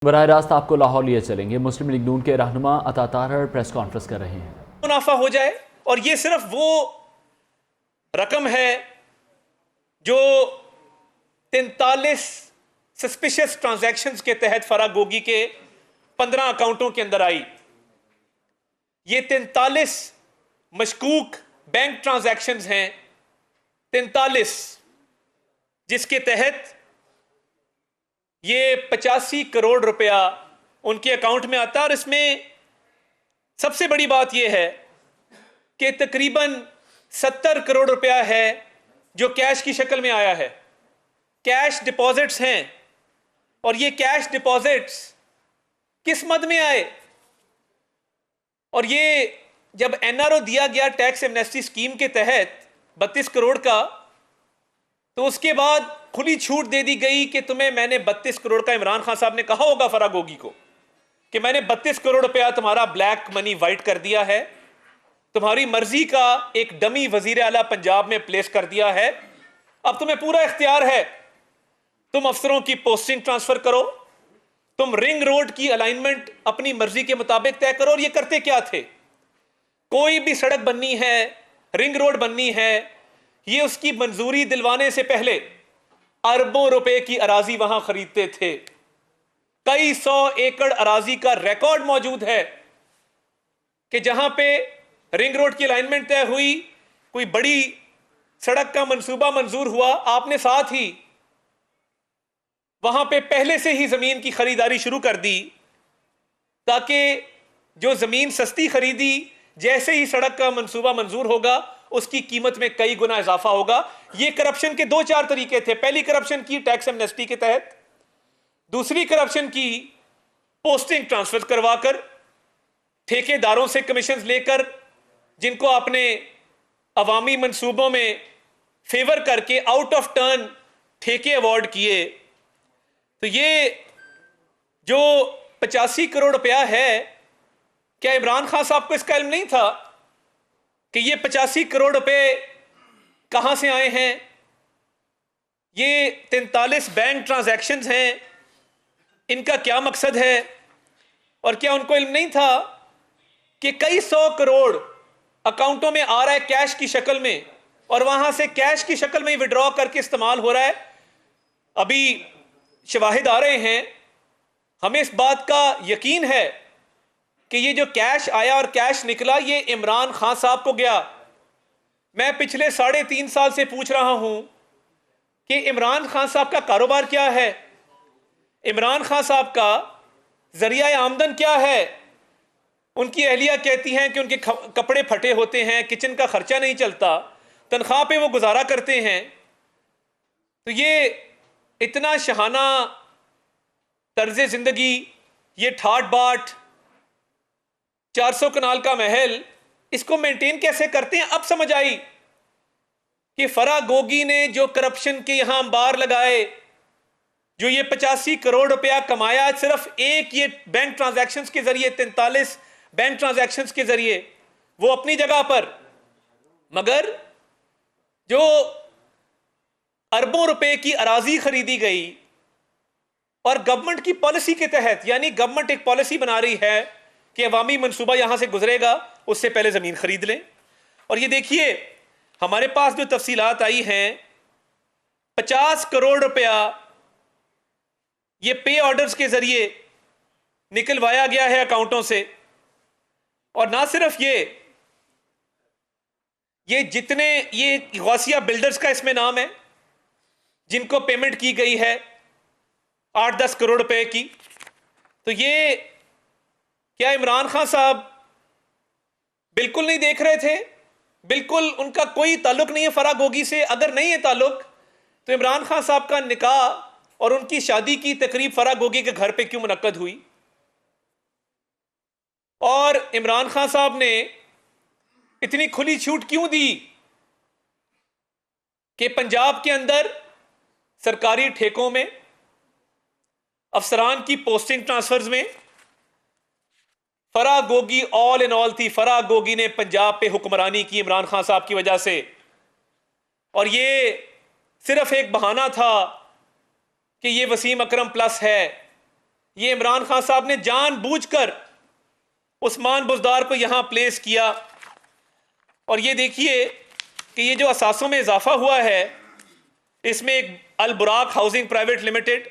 बराह रास्त आपको लाहौर लिए चलेंगे। मुस्लिम लीग नून के रहनुमा अता ताहर प्रेस कॉन्फ्रेंस कर रहे हैं। मुनाफा हो जाए और ये सिर्फ वो रकम है जो 43 सस्पिशियस ट्रांजैक्शंस के तहत फराह गोगी के 15 अकाउंटों के अंदर आई। ये 43 मशकूक बैंक ट्रांजैक्शंस हैं, 43, जिसके तहत ये 85 करोड़ रुपया उनके अकाउंट में आता है। और इसमें सबसे बड़ी बात यह है कि तकरीबन 70 करोड़ रुपया है जो कैश की शक्ल में आया है, कैश डिपॉजिट्स हैं। और ये कैश डिपॉजिट्स किस मद में आए? और ये जब एनआरओ दिया गया टैक्स एमनेस्टी स्कीम के तहत 32 करोड़ का, तो उसके बाद खुली छूट दे दी गई कि तुम्हें मैंने 32 करोड़ का, इमरान खान साहब ने कहा होगा फराह गोगी को कि मैंने 32 करोड़ रुपया तुम्हारा ब्लैक मनी वाइट कर दिया है, तुम्हारी मर्जी का एक डमी वजीर आला पंजाब में प्लेस कर दिया है, अब तुम्हें पूरा इख्तियार है, तुम अफसरों की पोस्टिंग ट्रांसफर करो, तुम रिंग रोड की अलाइनमेंट अपनी मर्जी के मुताबिक तय करो। और ये करते क्या थे? कोई भी सड़क बननी है, रिंग रोड बननी है, ये उसकी मंजूरी दिलवाने से पहले अरबों रुपए की अराजी वहां खरीदते थे। कई 100 एकड़ अराजी का रिकॉर्ड मौजूद है कि जहां पे रिंग रोड की अलाइनमेंट तय हुई, कोई बड़ी सड़क का मंसूबा मंजूर हुआ, आपने साथ ही वहां पे पहले से ही जमीन की खरीदारी शुरू कर दी, ताकि जो जमीन सस्ती खरीदी, जैसे ही सड़क का मंसूबा मंजूर होगा उसकी कीमत में कई गुना इजाफा होगा। ये करप्शन के 2-4 तरीके थे। पहली करप्शन की टैक्स एमनेस्टी के तहत, दूसरी करप्शन की पोस्टिंग ट्रांसफर करवाकर, ठेकेदारों से कमीशन लेकर, जिनको आपने अवामी मंसूबों में फेवर करके आउट ऑफ टर्न ठेके अवार्ड किए। तो ये जो 85 करोड़ रुपया है, क्या इमरान खान साहब को इसका इल्म नहीं था कि ये 85 करोड़ रुपए कहां से आए हैं? ये 43 बैंक ट्रांजैक्शंस हैं, इनका क्या मकसद है? और क्या उनको इल्म नहीं था कि कई 100 करोड़ अकाउंटों में आ रहा है कैश की शक्ल में, और वहां से कैश की शक्ल में ही विड्रॉ करके इस्तेमाल हो रहा है? अभी शवाहिद आ रहे हैं, हमें इस बात का यकीन है कि ये जो कैश आया और कैश निकला, ये इमरान खान साहब को गया। मैं पिछले 3.5 साल से पूछ रहा हूं कि इमरान खान साहब का कारोबार क्या है, इमरान खान साहब का जरिया आमदन क्या है। उनकी अहलिया कहती हैं कि उनके कपड़े फटे होते हैं, किचन का खर्चा नहीं चलता, तनख्वाह पे वो गुजारा करते हैं। तो ये इतना शहाना तर्ज जिंदगी, ये ठाट बाट, 400 कनाल का महल, इसको मेंटेन कैसे करते हैं? अब समझ आई कि फराह गोगी ने जो करप्शन के यहां अंबार लगाए, जो ये 85 करोड़ रुपया कमाया सिर्फ एक ये बैंक ट्रांजैक्शंस के जरिए, 43 बैंक ट्रांजैक्शंस के जरिए, वो अपनी जगह पर, मगर जो अरबों रुपए की अराजी खरीदी गई और गवर्नमेंट की पॉलिसी के तहत, यानी गवर्नमेंट एक पॉलिसी बना रही है कि अवामी मंसूबा यहां से गुजरेगा, उससे पहले जमीन खरीद लें। और ये देखिए, हमारे पास जो तफसीलात आई हैं, 50 करोड़ रुपया ये पे ऑर्डर्स के जरिए निकलवाया गया है अकाउंटों से। और ना सिर्फ ये जितने ये गौसिया बिल्डर्स का इसमें नाम है, जिनको पेमेंट की गई है 8-10 करोड़ रुपए की, तो ये क्या इमरान खान साहब बिल्कुल नहीं देख रहे थे? बिल्कुल उनका कोई ताल्लुक नहीं है फराह गोगी से? अगर नहीं है ताल्लुक, तो इमरान खान साहब का निकाह और उनकी शादी की तकरीब फराह गोगी के घर पे क्यों मुनक्कद हुई? और इमरान खान साहब ने इतनी खुली छूट क्यों दी कि पंजाब के अंदर सरकारी ठेकों में, अफसरान की पोस्टिंग ट्रांसफर्स में Farah Gogi all in all थी? फराह गोगी ने पंजाब पे हुक्मरानी की इमरान खान साहब की वजह से। और ये सिर्फ एक बहाना था कि ये वसीम अकरम प्लस है, ये इमरान खान साहब ने जानबूझकर उस्मान बुज़दार को यहां प्लेस किया। और ये देखिए कि ये जो असासों में इजाफा हुआ है, इसमें एक अल बुराक हाउसिंग प्राइवेट लिमिटेड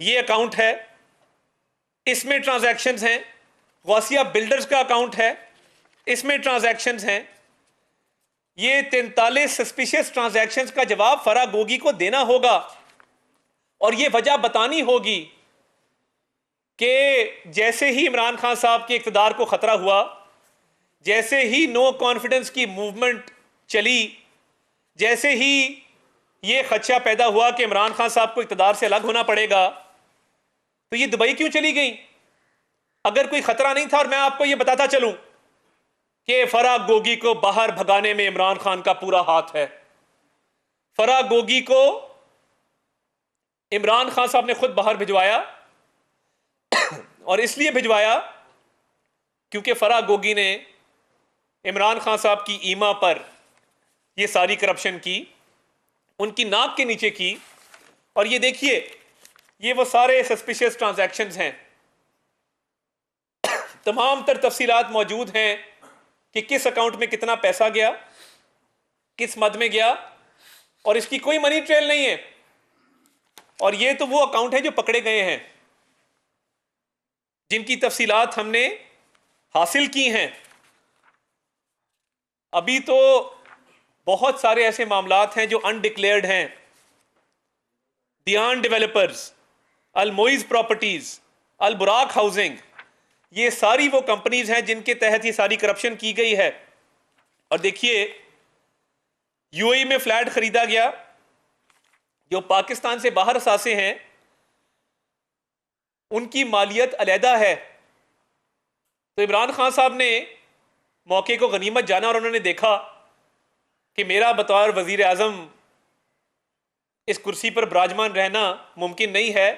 ये अकाउंट है, इसमें ट्रांजैक्शंस हैं। गौसिया बिल्डर्स का अकाउंट है, इसमें ट्रांजैक्शंस हैं। ये 43 सस्पिशियस ट्रांजैक्शंस का जवाब फराह गोगी को देना होगा और ये वजह बतानी होगी कि जैसे ही इमरान खान साहब के इक़्तिदार को खतरा हुआ, जैसे ही नो कॉन्फिडेंस की मूवमेंट चली, जैसे ही ये खदशा पैदा हुआ कि इमरान खान साहब को इक़्तिदार से अलग होना पड़ेगा, तो ये दुबई क्यों चली गई? अगर कोई खतरा नहीं था। और मैं आपको ये बताता चलूं कि फराह गोगी को बाहर भगाने में इमरान खान का पूरा हाथ है। फराह गोगी को इमरान खान साहब ने खुद बाहर भिजवाया और इसलिए भिजवाया क्योंकि फराह गोगी ने इमरान खान साहब की ईमा पर यह सारी करप्शन की, उनकी नाक के नीचे की। और ये देखिए, ये वो सारे सस्पिशियस ट्रांजैक्शंस हैं, तमाम तर तफसीलात मौजूद हैं कि किस अकाउंट में कितना पैसा गया, किस मद में गया, और इसकी कोई मनी ट्रेल नहीं है। और ये तो वो अकाउंट है जो पकड़े गए हैं, जिनकी तफसीलात हमने हासिल की हैं। अभी तो बहुत सारे ऐसे मामलात हैं जो अनडिक्लेयर्ड हैं। दियान डेवलपर्स, अल मोइज प्रॉपर्टीज, अल बुराक हाउसिंग, ये सारी वो कंपनीज हैं जिनके तहत ये सारी करप्शन की गई है। और देखिए, यूएई में फ्लैट खरीदा गया, जो पाकिस्तान से बाहर असासे हैं उनकी मालियत अलहदा है। तो इमरान खान साहब ने मौके को गनीमत जाना और उन्होंने देखा कि मेरा बतौर वजीर आजम इस कुर्सी पर विराजमान रहना मुमकिन नहीं है,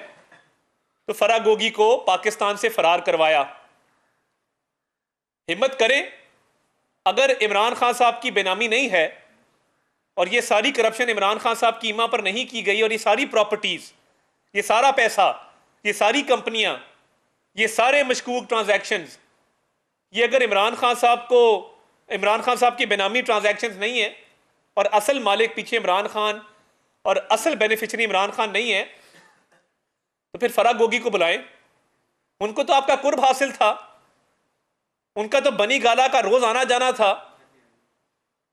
तो फराह गोगी को पाकिस्तान से फरार करवाया। हिम्मत करें, अगर इमरान खान साहब की बेनामी नहीं है और ये सारी करप्शन इमरान खान साहब की ईमा पर नहीं की गई, और ये सारी प्रॉपर्टीज, ये सारा पैसा, ये सारी कंपनियां, ये सारे मशकूक ट्रांजैक्शंस, ये अगर इमरान खान साहब की बेनामी ट्रांजैक्शंस नहीं है और असल मालिक पीछे इमरान खान और असल बेनिफिशरी इमरान खान नहीं है, तो फिर फराह गोगी को बुलाएं। उनको तो आपका कुर्ब हासिल था, उनका तो बनी गाला का रोज आना जाना था।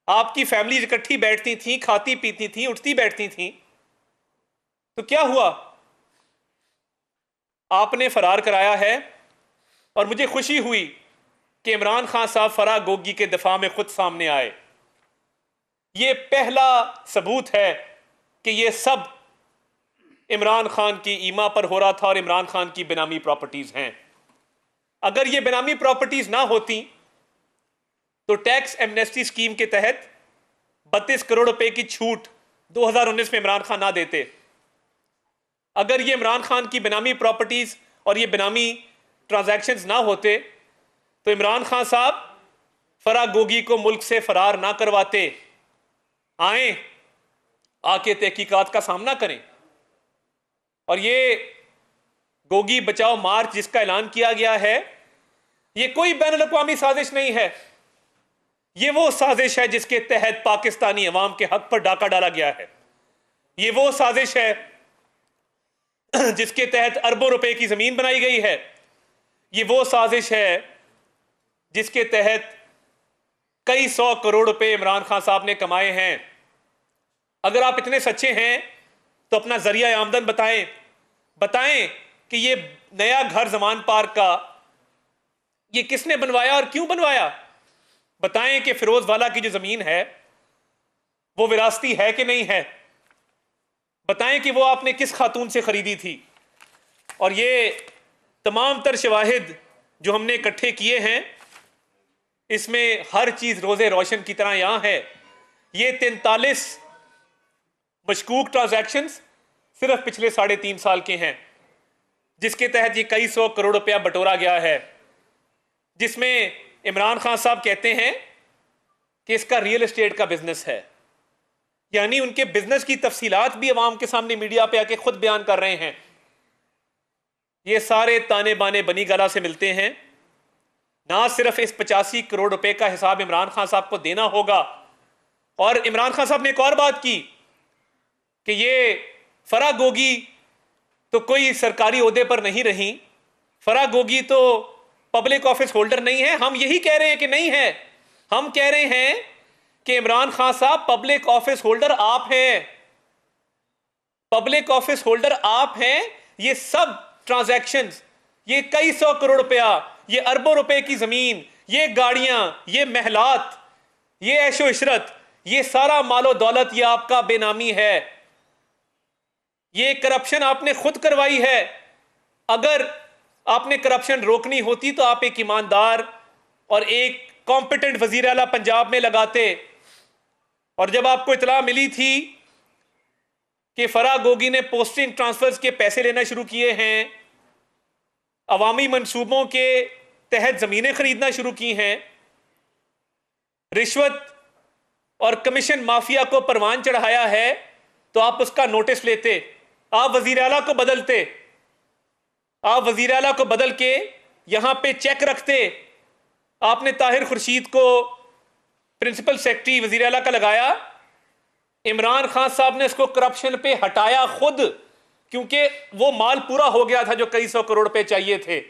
आपकी फैमिली इकट्ठी बैठती थी, खाती पीती थी, उठती बैठती थी। तो क्या हुआ? आपने फरार कराया है। और मुझे खुशी हुई कि इमरान खान साहब फराह गोगी के दफा में खुद सामने आए। यह पहला सबूत है कि यह सब इमरान खान की ईमा पर हो रहा था और इमरान खान की बेनामी प्रॉपर्टीज हैं। अगर ये बेनामी प्रॉपर्टीज ना होती तो टैक्स एमनेस्टी स्कीम के तहत 32 करोड़ रुपए की छूट 2019 में इमरान खान ना देते। अगर ये इमरान खान की बेनामी प्रॉपर्टीज और ये बेनामी ट्रांजैक्शंस ना होते तो इमरान खान साहब फराह गोगी को मुल्क से फरार ना करवाते। आके तहकीकात का सामना करें। और ये गोगी बचाओ मार्च जिसका ऐलान किया गया है, ये कोई बैनुल अक़वामी साजिश नहीं है। ये वो साजिश है जिसके तहत पाकिस्तानी अवाम के हक पर डाका डाला गया है। ये वो साजिश है जिसके तहत अरबों रुपए की जमीन बनाई गई है। ये वो साजिश है जिसके तहत कई 100 करोड़ रुपए इमरान खान साहब ने कमाए हैं। अगर आप इतने सच्चे हैं तो अपना जरिया आमदन बताएं कि ये नया घर जमान पार्क का ये किसने बनवाया और क्यों बनवाया। बताएं कि फिरोज वाला की जो जमीन है वो विरासती है कि नहीं है। बताएं कि वो आपने किस खातून से खरीदी थी। और ये तमाम तर शवाहिद जो हमने इकट्ठे किए हैं, इसमें हर चीज रोजे रोशन की तरह यहां है। ये 43 मशकूक ट्रांजैक्शंस सिर्फ पिछले 3.5 साल के हैं, जिसके तहत ये कई 100 करोड़ रुपया बटोरा गया है, जिसमें इमरान खान साहब कहते हैं कि इसका रियल एस्टेट का बिजनेस है। यानी उनके बिजनेस की तफसीलात भी अवाम के सामने मीडिया पे आके खुद बयान कर रहे हैं। ये सारे ताने बाने बनी गला से मिलते हैं। ना सिर्फ इस 85 करोड़ रुपए का हिसाब इमरान खान साहब को देना होगा, और इमरान खान साहब ने एक और बात की कि ये फराह गोगी तो कोई सरकारी ओहदे पर नहीं रही, फराह गोगी तो पब्लिक ऑफिस होल्डर नहीं है। हम यही कह रहे हैं कि नहीं है। हम कह रहे हैं कि इमरान खान साहब पब्लिक ऑफिस होल्डर आप हैं, पब्लिक ऑफिस होल्डर आप हैं। ये सब ट्रांजैक्शंस, ये कई सौ करोड़ रुपया, ये अरबों रुपए की जमीन, ये गाड़ियां, ये महलात, ये ऐशो इशरत, ये सारा मालो दौलत ये आपका बेनामी है। ये करप्शन आपने खुद करवाई है। अगर आपने करप्शन रोकनी होती तो आप एक ईमानदार और एक कॉम्पिटेंट वजीर आला पंजाब में लगाते। और जब आपको इतला मिली थी कि फराह गोगी ने पोस्टिंग ट्रांसफर्स के पैसे लेना शुरू किए हैं, अवामी मंसूबों के तहत जमीनें खरीदना शुरू की हैं, रिश्वत और कमीशन माफिया को परवान चढ़ाया है, तो आप उसका नोटिस लेते, आप वजीर आला को बदलते, आप वजीर आला को बदल के यहां पे चेक रखते। आपने ताहिर खुर्शीद को प्रिंसिपल सेक्रेटरी वजीर आला का लगाया। इमरान खान साहब ने इसको करप्शन पे हटाया खुद, क्योंकि वो माल पूरा हो गया था जो कई सौ करोड़ रुपए चाहिए थे।